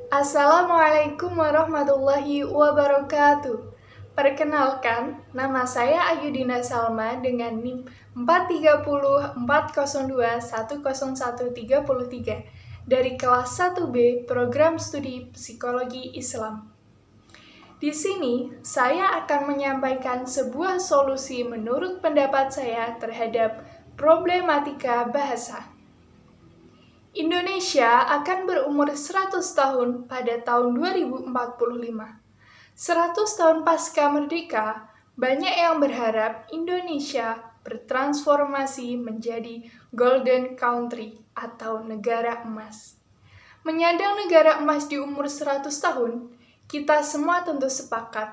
Assalamualaikum warahmatullahi wabarakatuh. Perkenalkan, nama saya Ayudina Salma dengan NIM 43040210133 dari kelas 1B Program Studi Psikologi Islam. Di sini, saya akan menyampaikan sebuah solusi menurut pendapat saya terhadap problematika bahasa. Indonesia akan berumur 100 tahun pada tahun 2045. 100 tahun pasca merdeka, banyak yang berharap Indonesia bertransformasi menjadi Golden Country atau negara emas. Menyandang negara emas di umur 100 tahun, kita semua tentu sepakat.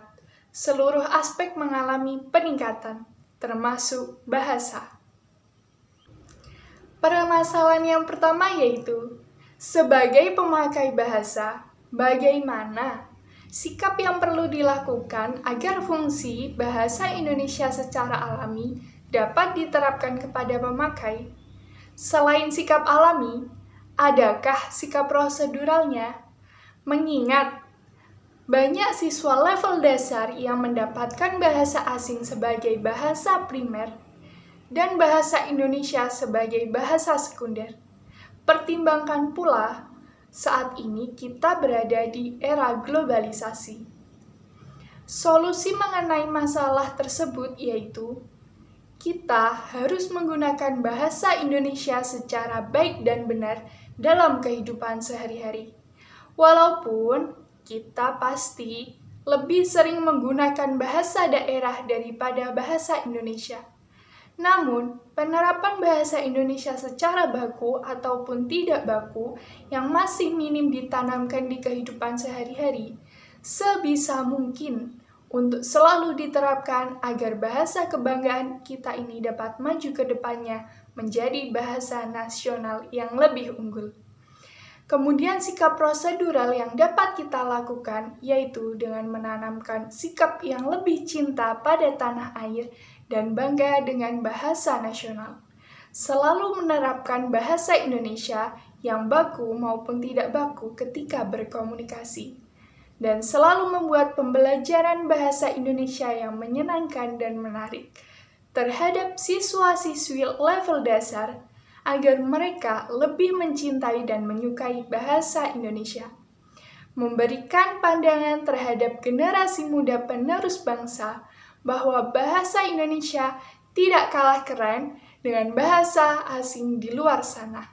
Seluruh aspek mengalami peningkatan, termasuk bahasa. Permasalahan yang pertama yaitu, sebagai pemakai bahasa, bagaimana sikap yang perlu dilakukan agar fungsi bahasa Indonesia secara alami dapat diterapkan kepada pemakai? Selain sikap alami, adakah sikap proseduralnya? Mengingat banyak siswa level dasar yang mendapatkan bahasa asing sebagai bahasa primer dan bahasa Indonesia sebagai bahasa sekunder. Pertimbangkan pula, saat ini kita berada di era globalisasi. Solusi mengenai masalah tersebut yaitu, kita harus menggunakan bahasa Indonesia secara baik dan benar dalam kehidupan sehari-hari. Walaupun kita pasti lebih sering menggunakan bahasa daerah daripada bahasa Indonesia. Namun, penerapan bahasa Indonesia secara baku ataupun tidak baku yang masih minim ditanamkan di kehidupan sehari-hari, sebisa mungkin untuk selalu diterapkan agar bahasa kebanggaan kita ini dapat maju ke depannya menjadi bahasa nasional yang lebih unggul. Kemudian sikap prosedural yang dapat kita lakukan yaitu dengan menanamkan sikap yang lebih cinta pada tanah air dan bangga dengan bahasa nasional. Selalu menerapkan bahasa Indonesia yang baku maupun tidak baku ketika berkomunikasi. Dan selalu membuat pembelajaran bahasa Indonesia yang menyenangkan dan menarik terhadap siswa-siswi level dasar, agar mereka lebih mencintai dan menyukai bahasa Indonesia. Memberikan pandangan terhadap generasi muda penerus bangsa bahwa bahasa Indonesia tidak kalah keren dengan bahasa asing di luar sana.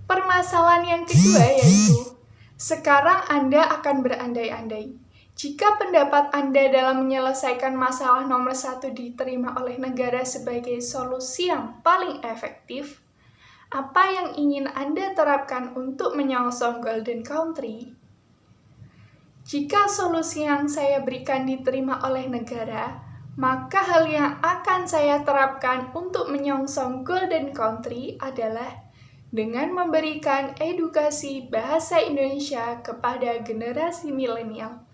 Permasalahan yang kedua yaitu, sekarang Anda akan berandai-andai. Jika pendapat Anda dalam menyelesaikan masalah nomor 1 diterima oleh negara sebagai solusi yang paling efektif, apa yang ingin Anda terapkan untuk menyongsong Golden Country? Jika solusi yang saya berikan diterima oleh negara, maka hal yang akan saya terapkan untuk menyongsong Golden Country adalah dengan memberikan edukasi bahasa Indonesia kepada generasi milenial.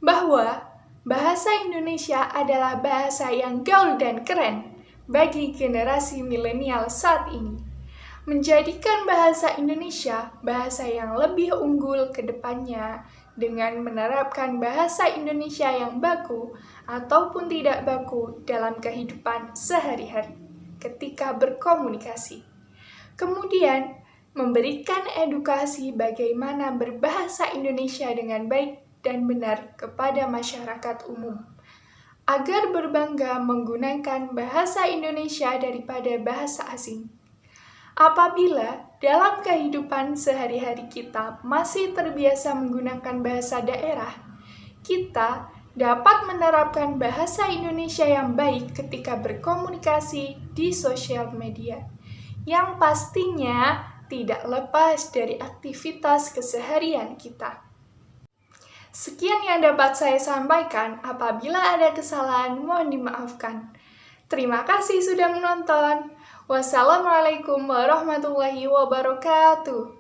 Bahwa bahasa Indonesia adalah bahasa yang gaul dan keren bagi generasi milenial saat ini. Menjadikan bahasa Indonesia bahasa yang lebih unggul ke depannya dengan menerapkan bahasa Indonesia yang baku ataupun tidak baku dalam kehidupan sehari-hari ketika berkomunikasi. Kemudian, memberikan edukasi bagaimana berbahasa Indonesia dengan baik dan benar kepada masyarakat umum, agar berbangga menggunakan bahasa Indonesia daripada bahasa asing. Apabila dalam kehidupan sehari-hari kita masih terbiasa menggunakan bahasa daerah, kita dapat menerapkan bahasa Indonesia yang baik ketika berkomunikasi di sosial media, yang pastinya tidak lepas dari aktivitas keseharian kita. Sekian yang dapat saya sampaikan. Apabila ada kesalahan, mohon dimaafkan. Terima kasih sudah menonton. Wassalamualaikum warahmatullahi wabarakatuh.